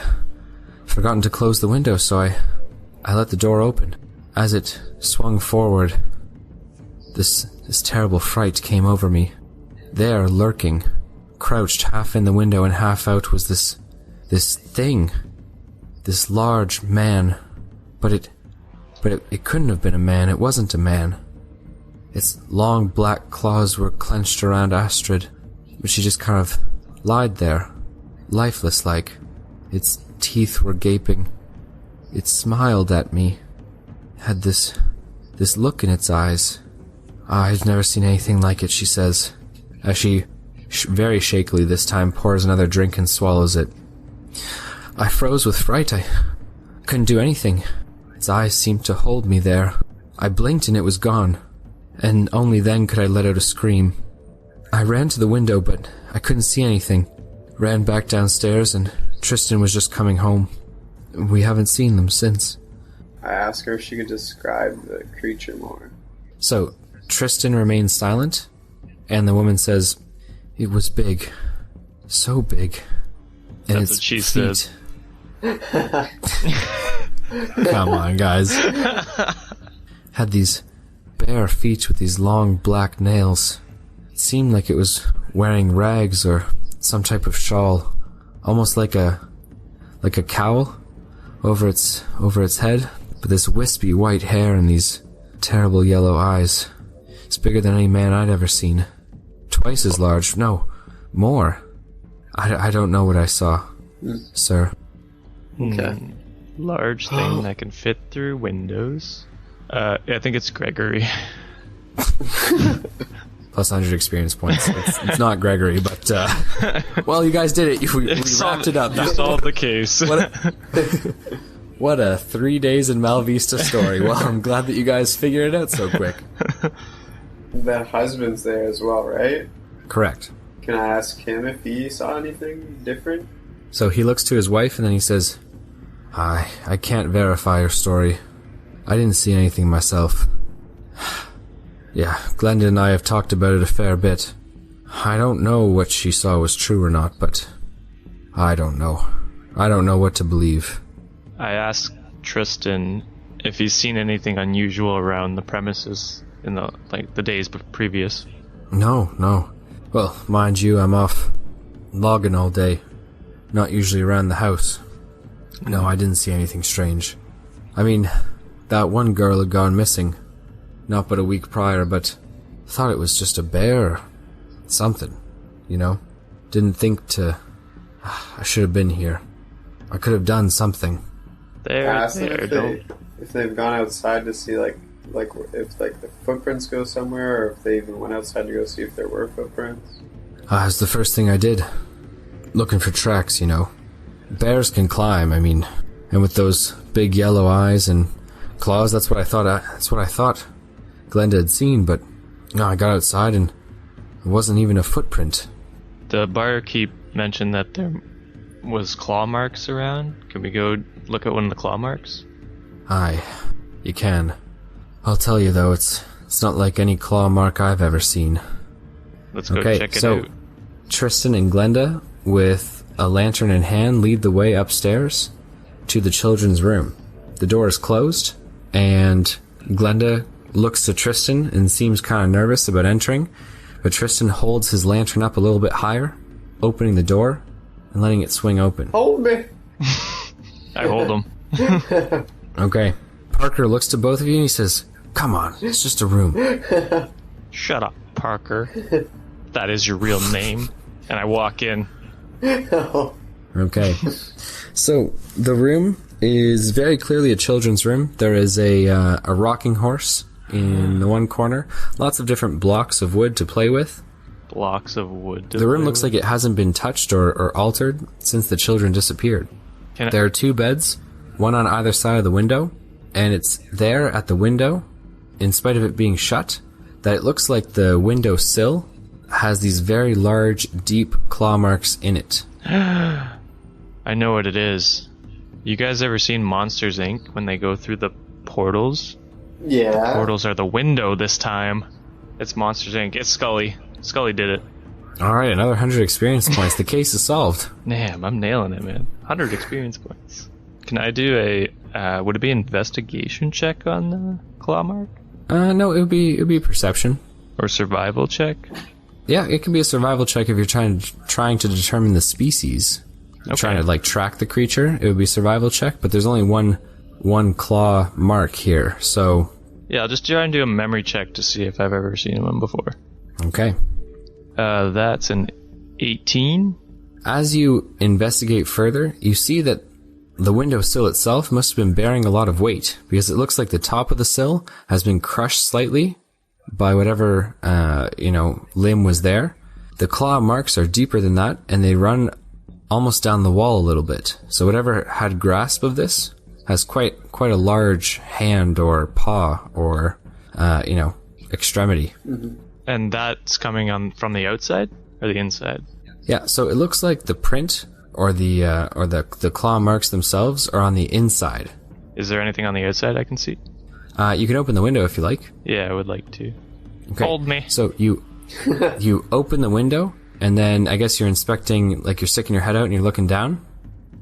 forgotten to close the window, so I let the door open. As it swung forward, this terrible fright came over me. There, lurking, crouched half in the window and half out was this thing. This large man. But it couldn't have been a man. It wasn't a man. Its long black claws were clenched around Astrid, but she just kind of lied there, lifeless-like. Its teeth were gaping. It smiled at me. Had this look in its eyes. I've never seen anything like it, she says, as she, very shakily this time, pours another drink and swallows it. I froze with fright. I couldn't do anything. Its eyes seemed to hold me there. I blinked and it was gone, and only then could I let out a scream. I ran to the window, but I couldn't see anything. Ran back downstairs, and Tristan was just coming home. We haven't seen them since. I asked her if she could describe the creature more. So, Tristan remains silent, and the woman says, it was big. So big. And that's what she said. Come on, guys. Had these bare feet with these long black nails. It seemed like it was wearing rags or some type of shawl, almost like a cowl over its head, but this wispy white hair and these terrible yellow eyes. It's bigger than any man I'd ever seen. Twice as large. No, more. I don't know what I saw, sir. Okay. Large thing that can fit through windows. I think it's Gregory. Plus 100 experience points. It's not Gregory, but well, you guys did it. We wrapped it up. You solved the case. What a 3 days in Malvista story. Well, I'm glad that you guys figured it out so quick. The husband's there as well, right? Correct. Can I ask him if he saw anything different? So he looks to his wife and then he says, I can't verify your story. I didn't see anything myself. Yeah, Glenda and I have talked about it a fair bit. I don't know what she saw was true or not, but I don't know. I don't know what to believe. I asked Tristan if he's seen anything unusual around the premises in the days previous. No. Well, mind you, I'm off logging all day. Not usually around the house. No, I didn't see anything strange. I mean, that one girl had gone missing. Not but a week prior, but thought it was just a bear or something, you know? Didn't think to... I should have been here. I could have done something. If they've gone outside to see, if the footprints go somewhere, or if they even went outside to go see if there were footprints. It was the first thing I did. Looking for tracks, you know. Bears can climb, I mean, and with those big yellow eyes and claws, that's what I thought Glenda had seen, but I got outside and there wasn't even a footprint. The barkeep mentioned that there was claw marks around. Can we go look at one of the claw marks? Aye, you can. I'll tell you though, it's not like any claw mark I've ever seen. Let's go check it out. Tristan and Glenda, with a lantern in hand, lead the way upstairs to the children's room. The door is closed, and Glenda looks to Tristan and seems kind of nervous about entering, but Tristan holds his lantern up a little bit higher, opening the door and letting it swing open. Hold me! I hold him. Okay. Parker looks to both of you and he says, come on, it's just a room. Shut up, Parker. That is your real name. And I walk in. Okay. So, the room is very clearly a children's room. There is a rocking horse in the one corner. Lots of different blocks of wood to play with. Blocks of wood. The room looks like it hasn't been touched or altered since the children disappeared. There are two beds, one on either side of the window, and it's there at the window, in spite of it being shut, that it looks like the window sill has these very large, deep claw marks in it. I know what it is. You guys ever seen Monsters, Inc. when they go through the portals? Yeah. The portals are the window this time. It's Monsters, Inc. It's Scully. Scully did it. Alright, another 100 experience points. The case is solved. Damn, I'm nailing it, man. 100 experience points. Can I do a, would it be investigation check on the claw mark? No, it would be perception. Or survival check? Yeah, it can be a survival check if you're trying to determine the species. Okay. Trying to like track the creature, it would be a survival check, but there's only one claw mark here, so... Yeah, I'll just try and do a memory check to see if I've ever seen one before. Okay. That's an 18. As you investigate further, you see that the windowsill itself must have been bearing a lot of weight, because it looks like the top of the sill has been crushed slightly by whatever, limb was there. The claw marks are deeper than that, and they run almost down the wall a little bit. So whatever had grasp of this has quite a large hand or paw or, extremity. Mm-hmm. And that's coming on from the outside or the inside? Yeah, so it looks like the print or the claw marks themselves are on the inside. Is there anything on the outside I can see? You can open the window if you like. Yeah, I would like to. Okay. Hold me. So you open the window, and then I guess you're inspecting, like you're sticking your head out and you're looking down?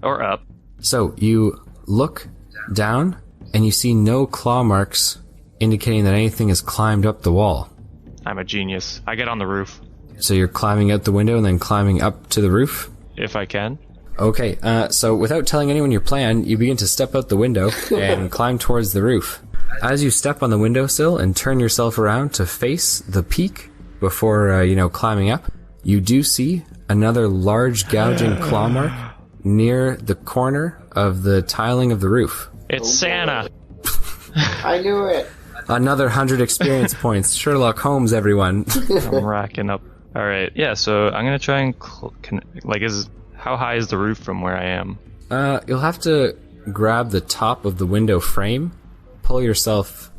Or up. So you look down, and you see no claw marks indicating that anything has climbed up the wall. I'm a genius. I get on the roof. So you're climbing out the window and then climbing up to the roof? If I can. Okay, so without telling anyone your plan, you begin to step out the window and climb towards the roof. As you step on the windowsill and turn yourself around to face the peak before, climbing up, you do see another large gouging claw mark near the corner of the tiling of the roof. It's Santa. I knew it. Another 100 experience points. Sherlock Holmes, everyone. I'm racking up. All right, yeah. So I'm gonna try and how high is the roof from where I am? You'll have to grab the top of the window frame, pull yourself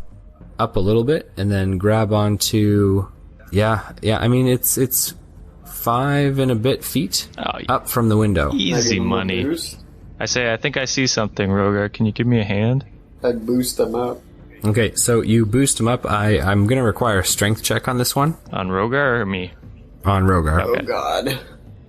up a little bit, and then grab onto. Yeah. I mean, it's 5 and a bit feet up from the window. Easy money. I think I see something, Rogar. Can you give me a hand? I'd boost them up. Okay, so you boost him up. I'm going to require a strength check on this one. On Rogar or me? On Rogar. Okay. Oh, God.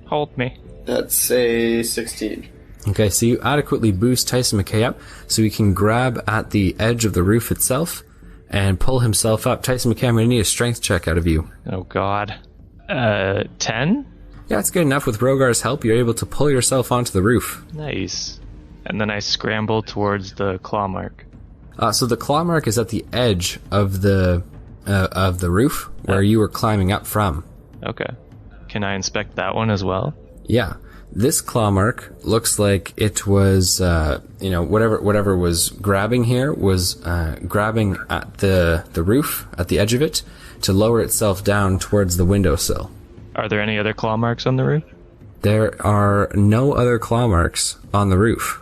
Hold me. That's a 16. Okay, so you adequately boost Tyson McKay up so he can grab at the edge of the roof itself and pull himself up. Tyson McKay, I'm going to need a strength check out of you. Oh, God. 10? Yeah, it's good enough. With Rogar's help, you're able to pull yourself onto the roof. Nice. And then I scramble towards the claw mark. So the claw mark is at the edge of the roof where you were climbing up from. Okay. Can I inspect that one as well? Yeah. This claw mark looks like it was, whatever was grabbing here was grabbing at the roof, at the edge of it, to lower itself down towards the windowsill. Are there any other claw marks on the roof? There are no other claw marks on the roof.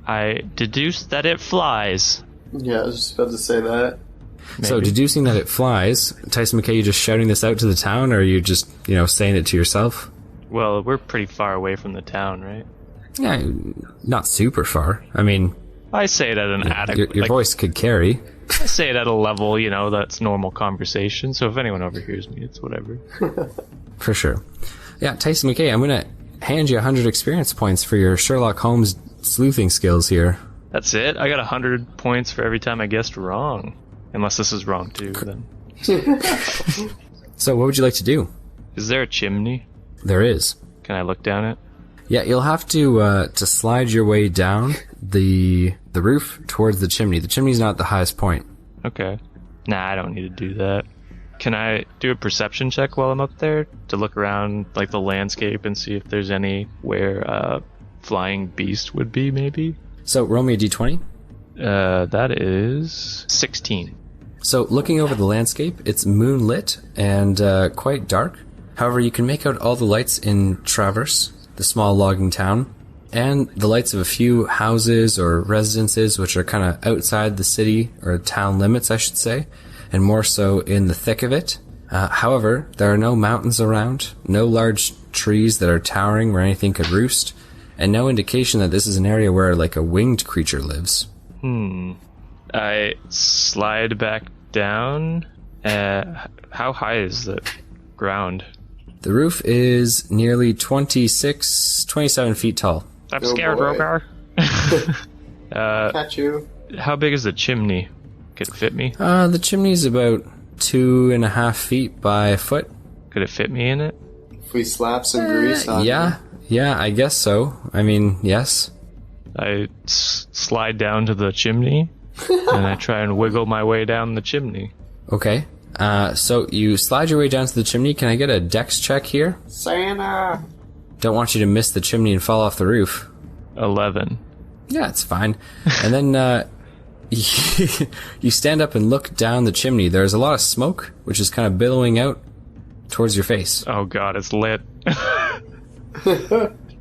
I deduce that it flies. Yeah, I was just about to say that. Maybe. So, deducing that it flies, Tyson McKay, you just shouting this out to the town, or are you just, saying it to yourself? Well, we're pretty far away from the town, right? Yeah, not super far. I mean... I say it at an adequate... Your voice could carry. I say it at a level, that's normal conversation, so if anyone overhears me, it's whatever. For sure. Yeah, Tyson McKay, I'm going to hand you 100 experience points for your Sherlock Holmes sleuthing skills here. That's it? I got 100 points for every time I guessed wrong. Unless this is wrong, too, then. So, what would you like to do? Is there a chimney? There is. Can I look down it? Yeah, you'll have to slide your way down the roof towards the chimney. The chimney's not at the highest point. Okay. Nah, I don't need to do that. Can I do a perception check while I'm up there to look around, like, the landscape and see if there's anywhere a flying beast would be, maybe? So, roll me a d20. That is 16. So, looking over the landscape, it's moonlit and quite dark. However, you can make out all the lights in Traverse, the small logging town, and the lights of a few houses or residences which are kind of outside the city or town limits, I should say, and more so in the thick of it. However, there are no mountains around, no large trees that are towering where anything could roost, and no indication that this is an area where, like, a winged creature lives. I slide back down. How high is the ground? The roof is nearly 27 feet tall. I'm scared, Rogar. Catch you. How big is the chimney? Could it fit me? The chimney's about 2.5 feet by a foot. Could it fit me in it? If we slap some grease on Yeah, I guess so. I mean, yes. I slide down to the chimney, and I try and wiggle my way down the chimney. Okay. So you slide your way down to the chimney. Can I get a dex check here? Santa! Don't want you to miss the chimney and fall off the roof. 11. Yeah, it's fine. And then you stand up and look down the chimney. There's a lot of smoke, which is kind of billowing out towards your face. Oh god, it's lit.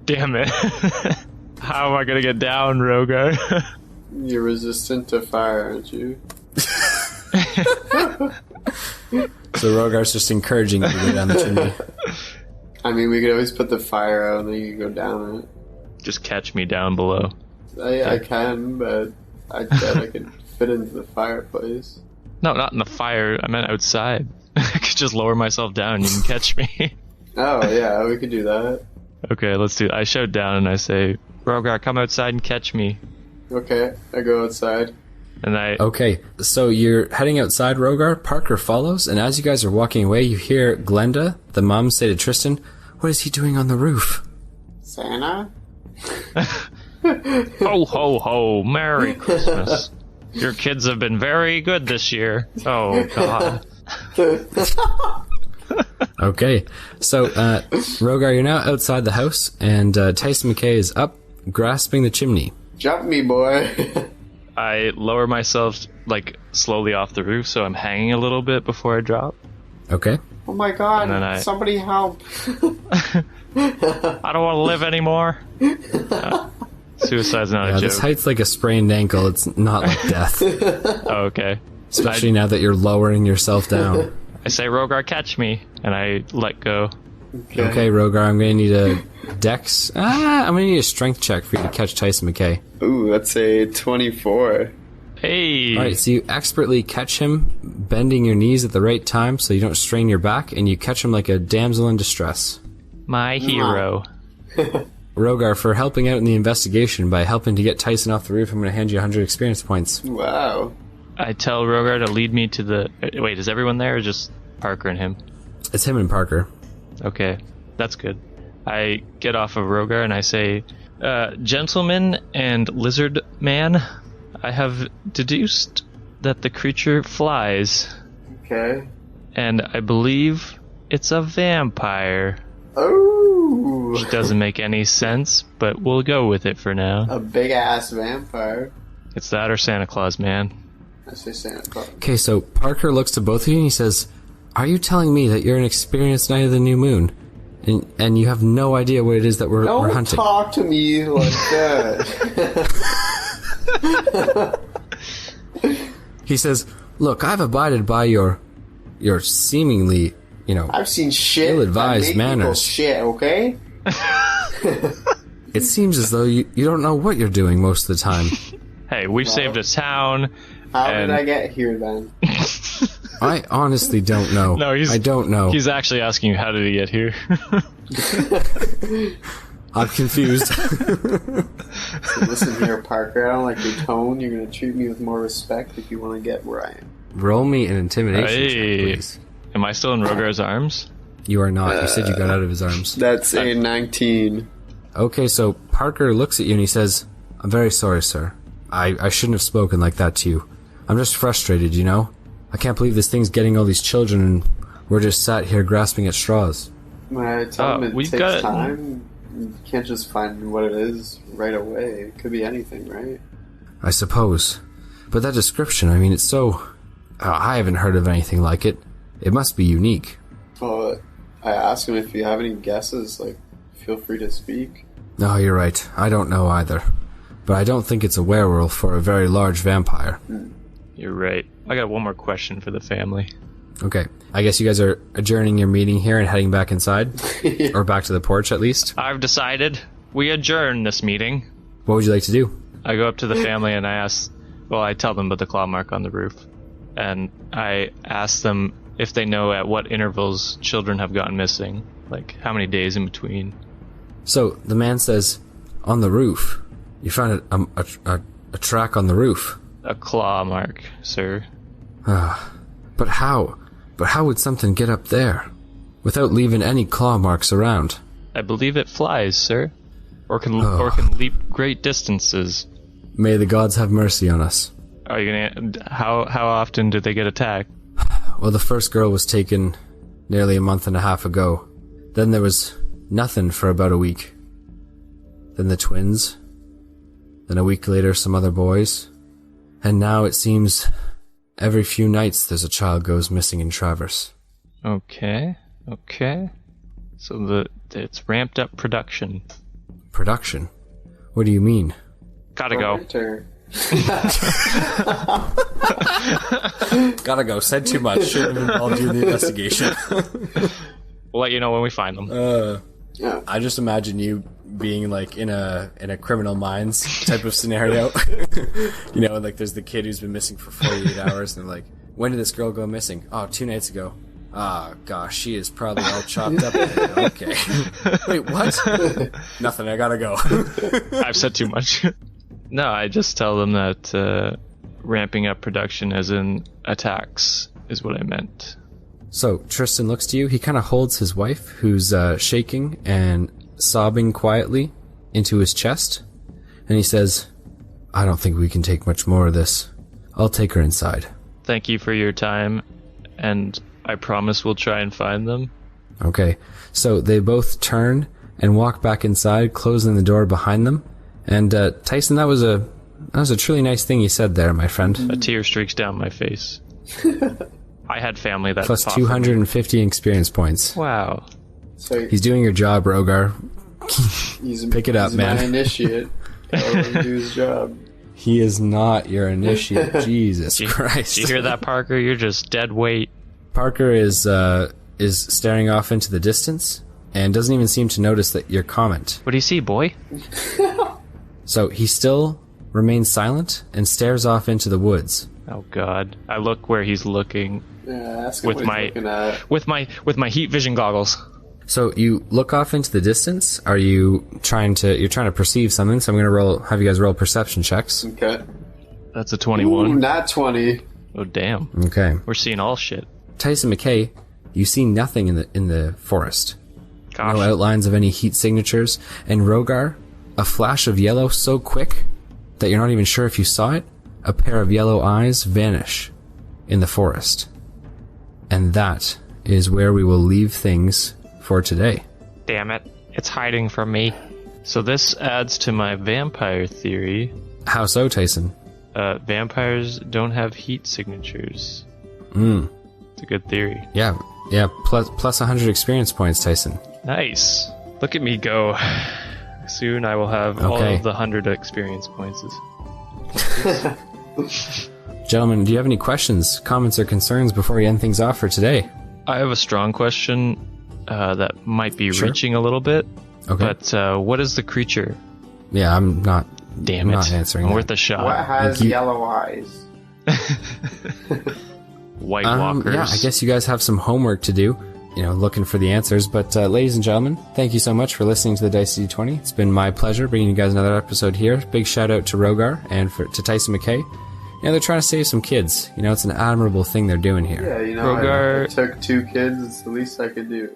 Damn it. How am I gonna get down, Rogar? You're resistant to fire, aren't you? So Rogar's just encouraging you to go down the chimney. I mean, we could always put the fire out and then you could go down it. Just catch me down below. I can, but I bet I could fit into the fireplace. No, not in the fire. I meant outside. I could just lower myself down and you can catch me. Oh, yeah, we could do that. Okay, let's do it. I shout down and I say, Rogar, come outside and catch me. Okay, I go outside. And I... Okay, so you're heading outside, Rogar. Parker follows, and as you guys are walking away, you hear Glenda, the mom, say to Tristan, "What is he doing on the roof?" Santa? Ho, ho, ho, Merry Christmas. Your kids have been very good this year. Oh, God. Okay, so, Rogar, you're now outside the house, and Tyson McKay is up, grasping the chimney. Jump me, boy. I lower myself, like, slowly off the roof, so I'm hanging a little bit before I drop. Okay. Oh my god, somebody help. I don't want to live anymore. Suicide's not a joke. This height's like a sprained ankle. It's not like death. Oh, okay. Especially now that you're lowering yourself down. I say, Rogar, catch me, and I let go. Okay, Rogar, I'm going to need a dex. I'm going to need a strength check for you to catch Tyson McKay. Ooh, that's a 24. Hey! Alright, so you expertly catch him, bending your knees at the right time so you don't strain your back, and you catch him like a damsel in distress. My hero. Rogar, for helping out in the investigation by helping to get Tyson off the roof, I'm going to hand you 100 experience points. Wow. I tell Rogar to lead me to the... Wait, is everyone there or just Parker and him? It's him and Parker. Okay, that's good. I get off of Rogar and I say, Gentleman and Lizard Man, I have deduced that the creature flies. Okay. And I believe it's a vampire. Oh! Which doesn't make any sense, but we'll go with it for now. A big-ass vampire. It's that or Santa Claus, man. I say Santa Claus. Okay, so Parker looks to both of you and he says, "Are you telling me that you're an experienced Knight of the New Moon? And you have no idea what it is that we're hunting?" Don't talk to me like that. He says, "Look, I've abided by your seemingly, I've seen shit ill-advised that make people manners. shit, okay? It seems as though you don't know what you're doing most of the time." Hey, we've saved a town. How did I get here then? I honestly don't know. No, I don't know. He's actually asking you, how did he get here? I'm confused. So listen here, Parker, I don't like your tone. You're going to treat me with more respect if you want to get where I am. Roll me an intimidation check, Hey. please. Am I still in Rogar's arms? You are not. You said you got out of his arms. That's a 19. Okay, so Parker looks at you and he says, "I'm very sorry, sir. I shouldn't have spoken like that to you. I'm just frustrated, I can't believe this thing's getting all these children and we're just sat here grasping at straws." When I tell him it takes got... time, you can't just find what it is right away. It could be anything, right? I suppose. But that description, it's so... I haven't heard of anything like it. It must be unique. Well, I asked him if you have any guesses, feel free to speak. No, you're right. I don't know either. But I don't think it's a werewolf or a very large vampire. You're right. I got one more question for the family. Okay. I guess you guys are adjourning your meeting here and heading back inside? Or back to the porch, at least? I've decided we adjourn this meeting. What would you like to do? I go up to the family and I tell them about the claw mark on the roof. And I ask them if they know at what intervals children have gotten missing. Like, how many days in between. So, the man says, "On the roof. You found a track on the roof." A claw mark, sir. But how? But how would something get up there? without leaving any claw marks around. I believe it flies, sir. Or can leap great distances. May the gods have mercy on us. Are you gonna... How often do they get attacked? Well, the first girl was taken nearly a month and a half ago. Then there was nothing for about a week. Then the twins. Then a week later, some other boys. And now it seems every few nights there's a child goes missing in Traverse. Okay. So it's ramped up production. Production? What do you mean? Gotta go. Gotta go. Said too much. Shouldn't have involved you in the investigation. We'll let you know when we find them. Yeah. I just imagine you being like in a Criminal Minds type of scenario. You know, like there's the kid who's been missing for 48 hours, and they're like, when did this girl go missing? Oh, 2 nights ago. Ah, gosh, she is probably all chopped up. Okay. Wait, what? Nothing, I gotta go. I've said too much. No, I just tell them that ramping up production as in attacks is what I meant. So, Tristan looks to you. He kind of holds his wife, who's shaking and sobbing quietly, into his chest. And he says, I don't think we can take much more of this. I'll take her inside. Thank you for your time, and I promise we'll try and find them. Okay. So, they both turn and walk back inside, closing the door behind them. And, Tyson, that was a truly nice thing you said there, my friend. A tear streaks down my face. I had family that Plus 250 experience points. Wow. So he's doing your job, Rogar. Pick it up, he's man. My initiate. I'll do his job. He is not your initiate. Jesus Christ. Did you hear that, Parker? You're just dead weight. Parker is staring off into the distance and doesn't even seem to notice that your comment. What do you see, boy? So he still remains silent and stares off into the woods. Oh God! I look where he's looking. Yeah, ask him what he's looking at. with my heat vision goggles. So you look off into the distance. You're trying to perceive something? So I'm gonna have you guys roll perception checks. Okay. That's a 21. Ooh, not 20. Oh damn. Okay. We're seeing all shit. Tyson McKay, you see nothing in the forest. Gosh. No outlines of any heat signatures. And Rogar, a flash of yellow so quick that you're not even sure if you saw it. A pair of yellow eyes vanish in the forest. And that is where we will leave things for today. Damn it. It's hiding from me. So this adds to my vampire theory. How so, Tyson? Vampires don't have heat signatures. It's a good theory. Yeah. Plus 100 experience points, Tyson. Nice. Look at me go. Soon I will have all of the 100 experience points. Gentlemen, do you have any questions, comments, or concerns before we end things off for today? I have a strong question that might be reaching a little bit. Okay. But what is the creature? Yeah, I'm not. Damn it! Not answering. Worth a shot. What has yellow eyes? White Walkers. Yeah, I guess you guys have some homework to do. Looking for the answers. But ladies and gentlemen, thank you so much for listening to the Dicey D20. It's been my pleasure bringing you guys another episode here. Big shout out to Rogar and to Tyson McKay. They're trying to save some kids. It's an admirable thing they're doing here. Yeah, Rogar... I took 2 kids. It's the least I could do.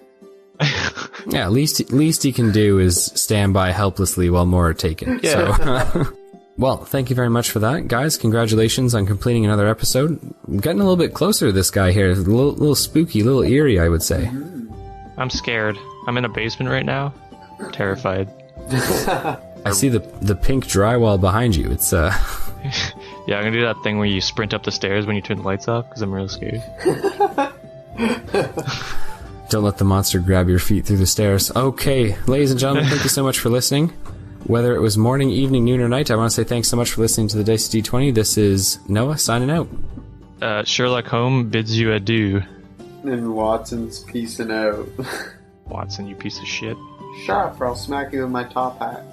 Yeah, least he can do is stand by helplessly while more are taken. Yeah. So, well, thank you very much for that, guys. Congratulations on completing another episode. I'm getting a little bit closer to this guy here. A little spooky, a little eerie, I would say. I'm scared. I'm in a basement right now. I'm terrified. I see the pink drywall behind you. It's Yeah, I'm gonna do that thing where you sprint up the stairs when you turn the lights off because I'm real scared. Don't let the monster grab your feet through the stairs. Okay, ladies and gentlemen, thank you so much for listening. Whether it was morning, evening, noon, or night, I want to say thanks so much for listening to the Dicey D20. This is Noah signing out. Sherlock Holmes bids you adieu. And Watson's peacing out. Watson, you piece of shit. Shut up or I'll smack you with my top hat.